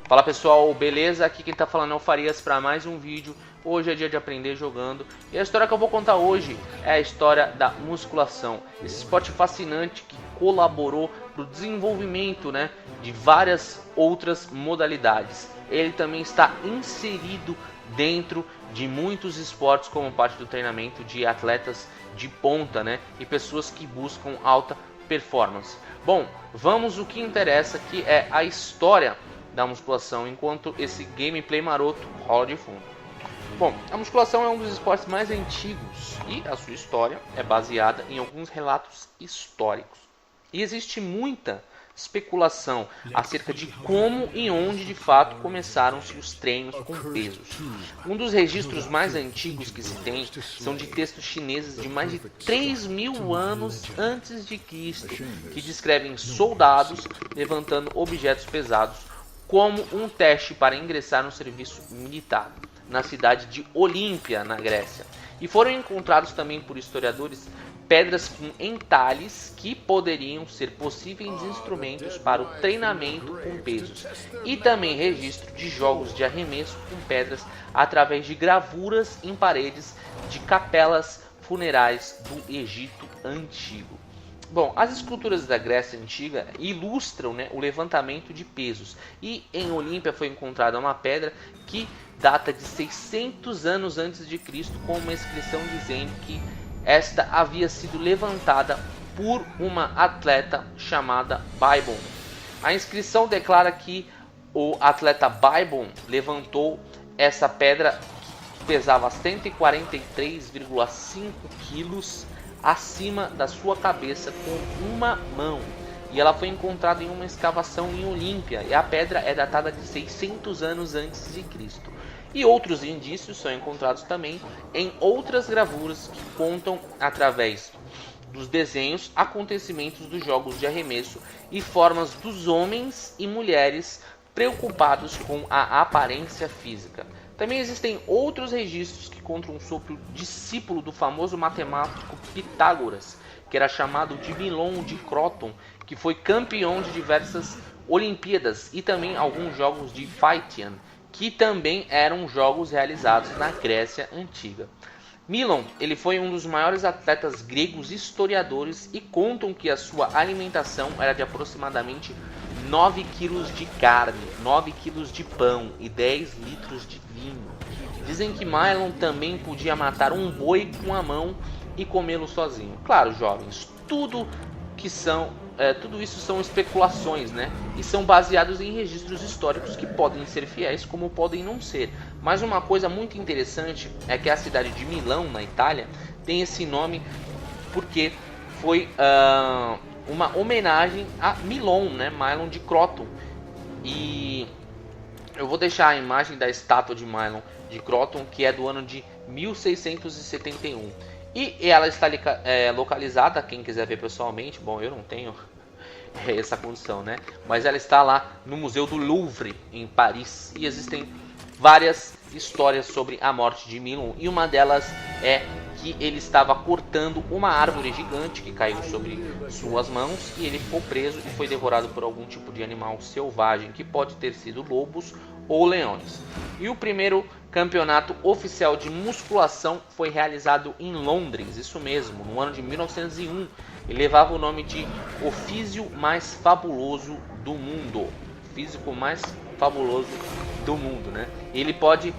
Fala pessoal, beleza? Aqui quem tá falando é o Farias para mais um vídeo. Hoje é dia de aprender jogando. E a história que eu vou contar hoje é a história da musculação. Esse esporte fascinante que colaborou para o desenvolvimento, de várias outras modalidades. Ele também está inserido dentro de muitos esportes como parte do treinamento de atletas de ponta, e pessoas que buscam alta performance. Bom, vamos ao que interessa, que é a história da musculação, enquanto esse gameplay maroto rola de fundo. Bom, a musculação é um dos esportes mais antigos e a sua história é baseada em alguns relatos históricos. E existe muita especulação acerca de como e onde de fato começaram-se os treinos com pesos. Um dos registros mais antigos que se tem são de textos chineses de mais de 3.000 anos antes de Cristo, que descrevem soldados levantando objetos pesados como um teste para ingressar no serviço militar, na cidade de Olímpia, na Grécia. E foram encontrados também por historiadores pedras com entalhes que poderiam ser possíveis instrumentos para o treinamento com pesos, e também registro de jogos de arremesso com pedras através de gravuras em paredes de capelas funerais do Egito Antigo. Bom, as esculturas da Grécia Antiga ilustram o levantamento de pesos, e em Olímpia foi encontrada uma pedra que data de 600 anos antes de Cristo, com uma inscrição dizendo que esta havia sido levantada por uma atleta chamada Baibon. A inscrição declara que o atleta Baibon levantou essa pedra que pesava 143,5 quilos acima da sua cabeça com uma mão, e ela foi encontrada em uma escavação em Olímpia, e a pedra é datada de 600 anos antes de Cristo. E outros indícios são encontrados também em outras gravuras que contam, através dos desenhos, acontecimentos dos jogos de arremesso e formas dos homens e mulheres preocupados com a aparência física. Também existem outros registros que contam sobre o discípulo do famoso matemático Pitágoras, que era chamado de Milon de Croton, que foi campeão de diversas Olimpíadas, e também alguns jogos de Phaeton, que também eram jogos realizados na Grécia Antiga. Milon, ele foi um dos maiores atletas gregos historiadores, e contam que a sua alimentação era de aproximadamente 9 quilos de carne, 9 quilos de pão e 10 litros de vinho. Dizem que Milon também podia matar um boi com a mão e comê-lo sozinho. Claro, jovens, tudo isso são especulações, e são baseados em registros históricos que podem ser fiéis como podem não ser. Mas uma coisa muito interessante é que a cidade de Milão, na Itália, tem esse nome porque foi uma homenagem a Milon, Milon de Croton. E eu vou deixar a imagem da estátua de Milon de Croton, que é do ano de 1671. E ela está localizada, quem quiser ver pessoalmente, bom, eu não tenho essa condição, mas ela está lá no Museu do Louvre, em Paris. E existem várias histórias sobre a morte de Milon, e uma delas é que ele estava cortando uma árvore gigante que caiu sobre suas mãos, e ele ficou preso e foi devorado por algum tipo de animal selvagem, que pode ter sido lobos ou leões. E o primeiro campeonato oficial de musculação foi realizado em Londres, isso mesmo, no ano de 1901, e levava o nome de o físico mais fabuloso do mundo. Físico mais fabuloso do mundo, Ele pode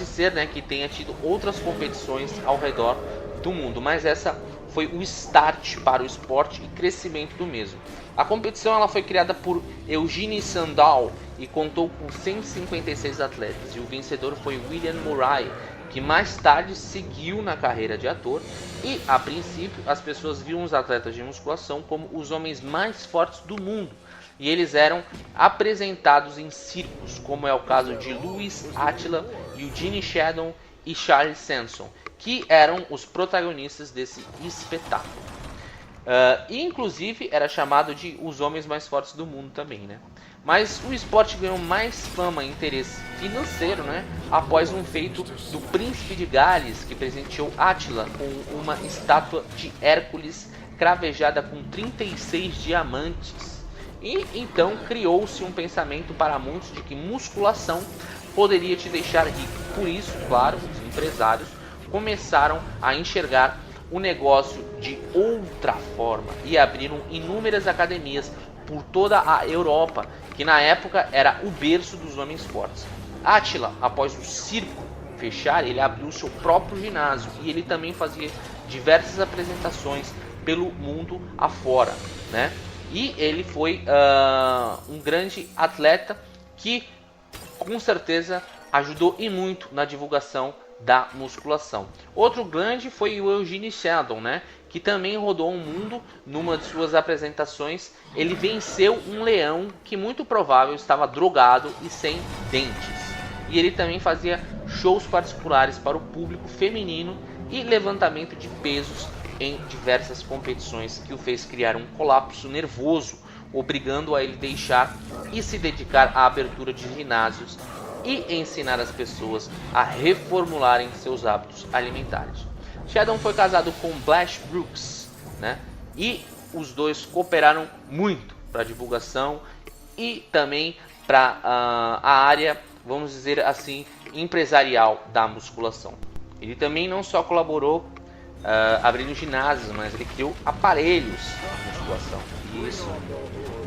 ser, que tenha tido outras competições ao redor do mundo, mas essa foi o start para o esporte e crescimento do mesmo. A competição ela foi criada por Eugene Sandal e contou com 156 atletas, e o vencedor foi William Murray, que mais tarde seguiu na carreira de ator. E a princípio as pessoas viam os atletas de musculação como os homens mais fortes do mundo, e eles eram apresentados em circos, como é o caso de Louis Attila, Eugene Sheldon e Charles Sanson, que eram os protagonistas desse espetáculo. E inclusive era chamado de os homens mais fortes do mundo também, Mas o esporte ganhou mais fama e interesse financeiro, após um feito do príncipe de Gales, que presenteou Átila com uma estátua de Hércules cravejada com 36 diamantes. E então criou-se um pensamento para muitos de que musculação poderia te deixar rico. Por isso, claro, os empresários começaram a enxergar o negócio de outra forma e abriram inúmeras academias por toda a Europa, que na época era o berço dos homens fortes. Átila, após o circo fechar, ele abriu seu próprio ginásio e ele também fazia diversas apresentações pelo mundo afora, né? E ele foi um grande atleta que com certeza ajudou e muito na divulgação da musculação. Outro grande foi o Eugene Sheldon, né? Que também rodou o mundo numa de suas apresentações. Ele venceu um leão que muito provável estava drogado e sem dentes. E ele também fazia shows particulares para o público feminino e levantamento de pesos em diversas competições, que o fez criar um colapso nervoso, obrigando a ele deixar e se dedicar à abertura de ginásios e ensinar as pessoas a reformularem seus hábitos alimentares. Sheldon foi casado com Blanche Brooks, né? E os dois cooperaram muito para a divulgação e também para a área, vamos dizer assim, empresarial da musculação. Ele também não só colaborou abrindo ginásios, mas ele criou aparelhos de musculação. Isso,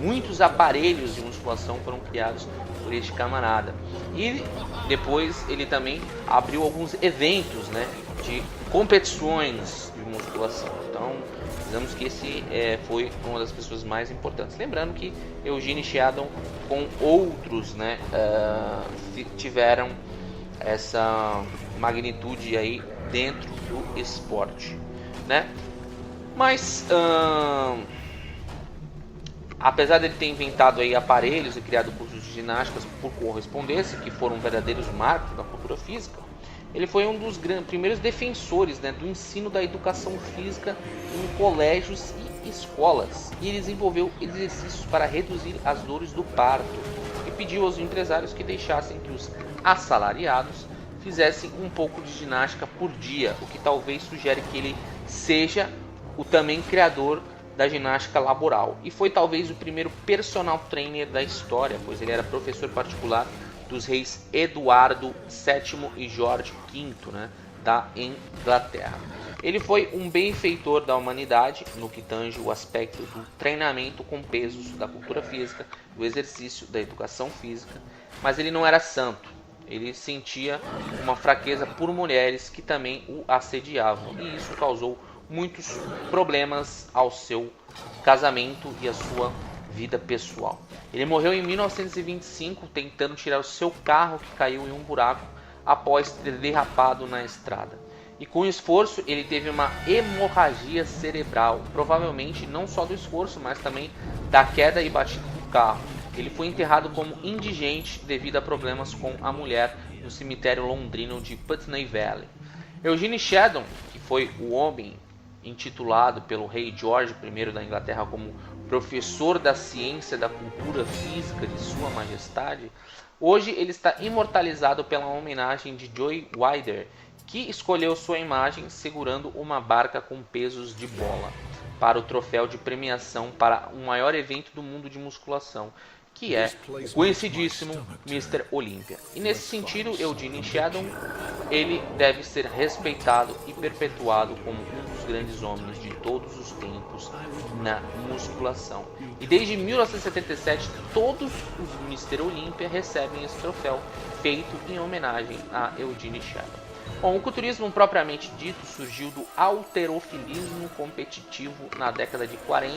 muitos aparelhos de musculação foram criados por este camarada. E depois ele também abriu alguns eventos, né, de competições de musculação. Então, digamos que esse foi uma das pessoas mais importantes. Lembrando que Eugene Sheldon com outros, né, tiveram essa magnitude aí dentro do esporte, né? Mas apesar dele ter inventado aí aparelhos e criado cursos de ginásticas por correspondência, que foram verdadeiros marcos da cultura física, ele foi um dos primeiros defensores, né, do ensino da educação física em colégios e escolas. E ele desenvolveu exercícios para reduzir as dores do parto e pediu aos empresários que deixassem que os assalariados fizessem um pouco de ginástica por dia, o que talvez sugere que ele seja o também criador da ginástica laboral. E foi talvez o primeiro personal trainer da história, pois ele era professor particular dos reis Eduardo VII e Jorge V, né, da Inglaterra. Ele foi um benfeitor da humanidade no que tange o aspecto do treinamento com pesos, da cultura física, do exercício, da educação física, mas ele não era santo. Ele sentia uma fraqueza por mulheres que também o assediavam, e isso causou muitos problemas ao seu casamento e à sua vida pessoal. Ele morreu em 1925 tentando tirar o seu carro que caiu em um buraco após ter derrapado na estrada. E com esforço ele teve uma hemorragia cerebral, provavelmente não só do esforço, mas também da queda e batida do carro. Ele foi enterrado como indigente devido a problemas com a mulher no cemitério londrino de Putney Valley. Eugene Sheldon, que foi o homem intitulado pelo rei George I da Inglaterra como professor da ciência da cultura física de Sua Majestade, hoje ele está imortalizado pela homenagem de Joey Wilder, que escolheu sua imagem segurando uma barca com pesos de bola para o troféu de premiação para o maior evento do mundo de musculação, que é o conhecidíssimo Mr. Olympia. E nesse sentido, Eugene Sheldon, ele deve ser respeitado e perpetuado como um dos grandes homens de todos os tempos na musculação. E desde 1977, todos os Mr. Olympia recebem esse troféu, feito em homenagem a Eugene Sheldon. Bom, o culturismo propriamente dito surgiu do halterofilismo competitivo na década de 40,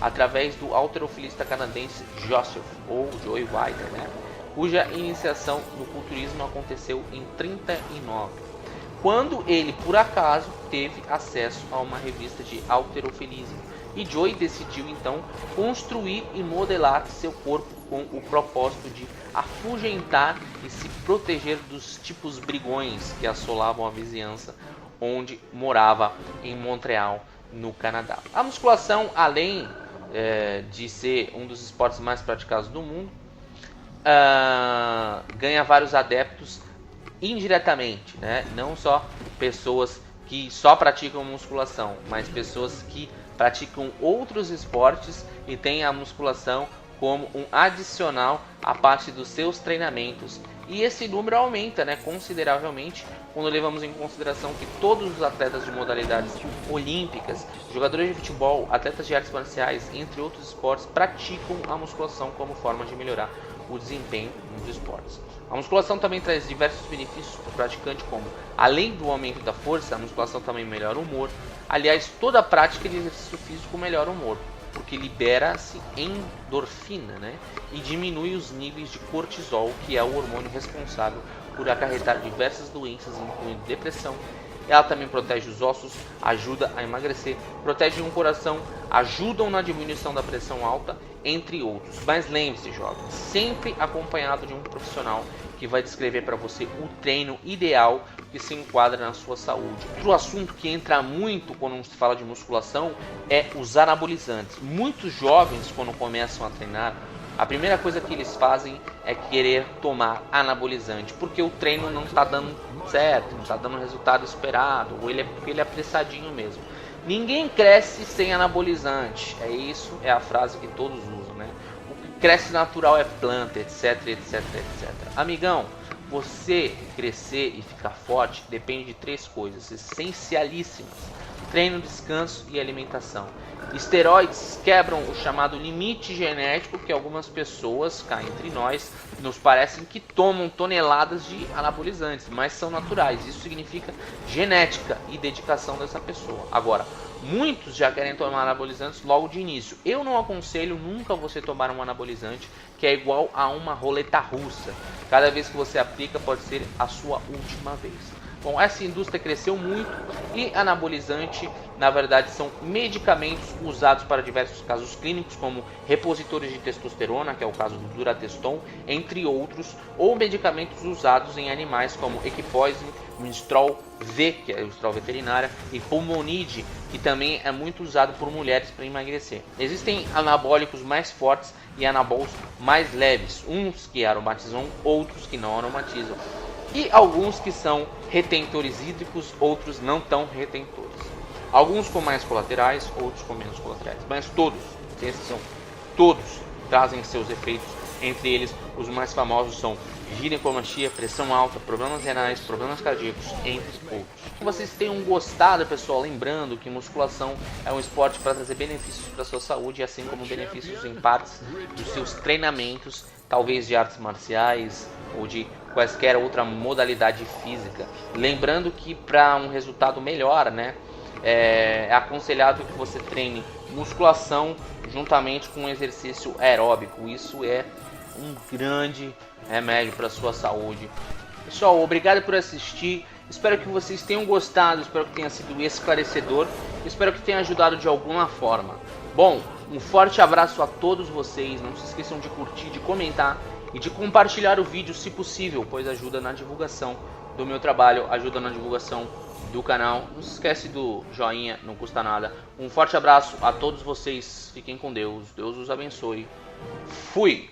através do halterofilista canadense Joseph, ou Joey Wilder, né, cuja iniciação no culturismo aconteceu em 39, quando ele, por acaso, teve acesso a uma revista de halterofilismo. E Joey decidiu então construir e modelar seu corpo com o propósito de afugentar e se proteger dos tipos brigões que assolavam a vizinhança onde morava, em Montreal, no Canadá. A musculação, além de ser um dos esportes mais praticados do mundo, ganha vários adeptos indiretamente, né? Não só pessoas que só praticam musculação, mas pessoas que praticam outros esportes e têm a musculação como um adicional à parte dos seus treinamentos. E esse número aumenta, né, consideravelmente quando levamos em consideração que todos os atletas de modalidades olímpicas, jogadores de futebol, atletas de artes marciais, entre outros esportes, praticam a musculação como forma de melhorar o desempenho nos esportes. A musculação também traz diversos benefícios para o praticante, como, além do aumento da força, a musculação também melhora o humor. Aliás, toda a prática de exercício físico melhora o humor, porque libera-se endorfina, né? E diminui os níveis de cortisol, que é o hormônio responsável por acarretar diversas doenças, incluindo depressão. Ela também protege os ossos, ajuda a emagrecer, protege o coração, ajudam na diminuição da pressão alta, entre outros. Mas lembre-se, jovens, sempre acompanhado de um profissional que vai descrever para você o treino ideal que se enquadra na sua saúde. Outro assunto que entra muito quando se fala de musculação é os anabolizantes. Muitos jovens, quando começam a treinar, a primeira coisa que eles fazem é querer tomar anabolizante, porque o treino não está dando certo, não está dando o resultado esperado, ou porque ele é apressadinho mesmo. Ninguém cresce sem anabolizante, é a frase que todos usam, né? O que cresce natural é planta, etc, etc, etc. Amigão, você crescer e ficar forte depende de 3 coisas essencialíssimas: treino, descanso e alimentação. Esteroides quebram o chamado limite genético, que algumas pessoas, cá entre nós, nos parecem que tomam toneladas de anabolizantes, mas são naturais. Isso significa genética e dedicação dessa pessoa. Agora, muitos já querem tomar anabolizantes logo de início. Eu não aconselho nunca você tomar um anabolizante que é igual a uma roleta russa. Cada vez que você aplica pode ser a sua última vez. Bom, essa indústria cresceu muito e anabolizante, na verdade, são medicamentos usados para diversos casos clínicos, como repositores de testosterona, que é o caso do Durateston, entre outros, ou medicamentos usados em animais como Equipoise, Minstrol V, que é o estrol veterinária, e Pulmonide, que também é muito usado por mulheres para emagrecer. Existem anabólicos mais fortes e anabols mais leves, uns que aromatizam, outros que não aromatizam. E alguns que são retentores hídricos, outros não tão retentores. Alguns com mais colaterais, outros com menos colaterais. Mas todos, sem exceção, todos trazem seus efeitos. Entre eles, os mais famosos são ginecomastia, pressão alta, problemas renais, problemas cardíacos, entre outros. Que vocês tenham gostado, pessoal. Lembrando que musculação é um esporte para trazer benefícios para a sua saúde, assim como benefícios em partes dos seus treinamentos, talvez de artes marciais ou de quaisquer outra modalidade física. Lembrando que para um resultado melhor, né, é aconselhado que você treine musculação juntamente com um exercício aeróbico. Isso é um grande remédio para a sua saúde. Pessoal, obrigado por assistir. Espero que vocês tenham gostado, espero que tenha sido esclarecedor, espero que tenha ajudado de alguma forma. Bom, um forte abraço a todos vocês. Não se esqueçam de curtir, de comentar e de compartilhar o vídeo se possível, pois ajuda na divulgação do meu trabalho, ajuda na divulgação do canal. Não se esquece do joinha, não custa nada. Um forte abraço a todos vocês, fiquem com Deus, Deus os abençoe. Fui!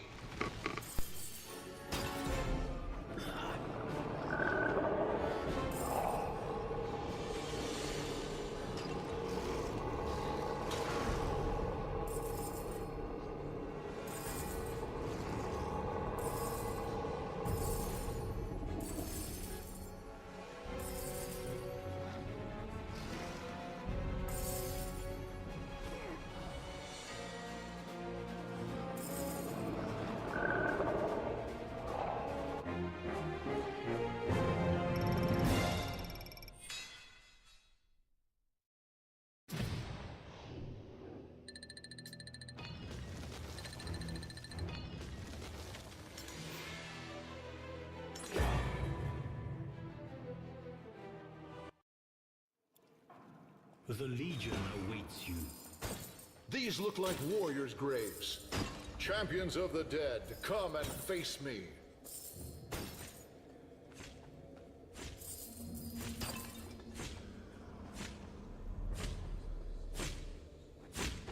The Legion awaits you. These look like warriors' graves. Champions of the dead, come and face me.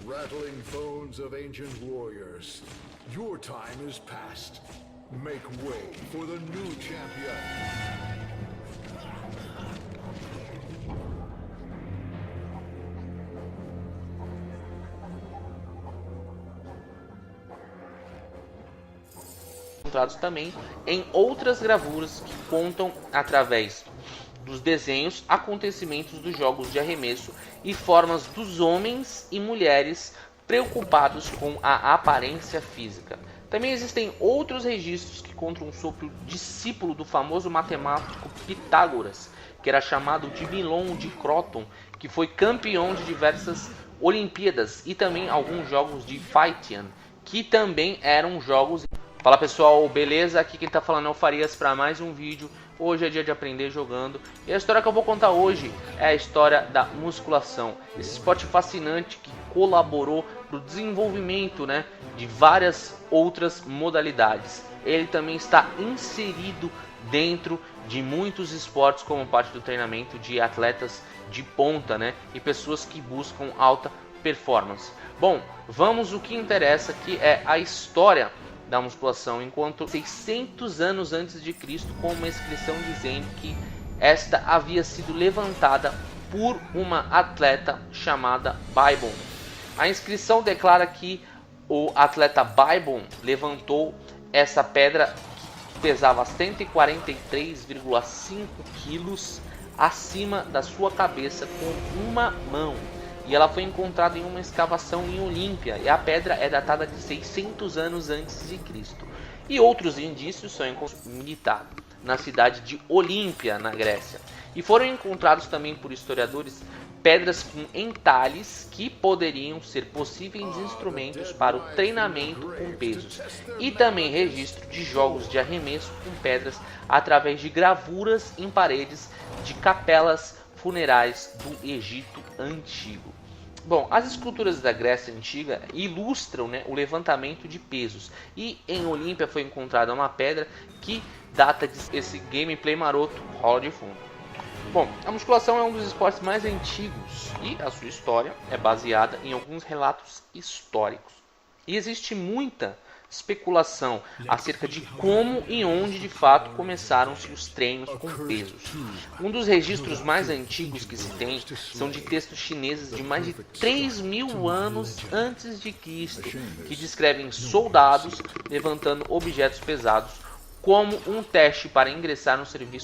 Rattling bones of ancient warriors. Your time is past. Make way for the new champion. encontrados também em outras gravuras que contam através dos desenhos, acontecimentos dos jogos de arremesso e formas dos homens e mulheres preocupados com a aparência física. Também existem outros registros que contam sobre o discípulo do famoso matemático Pitágoras, que era chamado de Milon de Croton, que foi campeão de diversas Olimpíadas e também alguns jogos de Phaeton, que também eram jogos. Fala pessoal, beleza? Aqui quem tá falando é o Farias para mais um vídeo. Hoje é dia de aprender jogando. E a história que eu vou contar hoje é a história da musculação. Esse esporte fascinante que colaborou para o desenvolvimento, né, de várias outras modalidades. Ele também está inserido dentro de muitos esportes como parte do treinamento de atletas de ponta, né, e pessoas que buscam alta performance. Bom, vamos o que interessa, que é a história da musculação, enquanto 600 anos antes de Cristo, com uma inscrição dizendo que esta havia sido levantada por uma atleta chamada Bybon. A inscrição declara que o atleta Bybon levantou essa pedra que pesava 143,5 quilos acima da sua cabeça com uma mão. E ela foi encontrada em uma escavação em Olímpia, e a pedra é datada de 600 anos antes de Cristo. E outros indícios são encontrados militar na cidade de Olímpia, na Grécia. E foram encontrados também por historiadores pedras com entalhes que poderiam ser possíveis instrumentos para o treinamento com pesos. E também registro de jogos de arremesso com pedras através de gravuras em paredes de capelas funerais do Egito Antigo. Bom, as esculturas da Grécia Antiga ilustram, né, o levantamento de pesos. E em Olímpia foi encontrada uma pedra que data desse gameplay maroto, rola de fundo. Bom, a musculação é um dos esportes mais antigos e a sua história é baseada em alguns relatos históricos. E existe muita especulação acerca de como e onde de fato começaram-se os treinos com pesos. Um dos registros mais antigos que se tem são de textos chineses de mais de 3.000 anos antes de Cristo, que descrevem soldados levantando objetos pesados como um teste para ingressar no serviço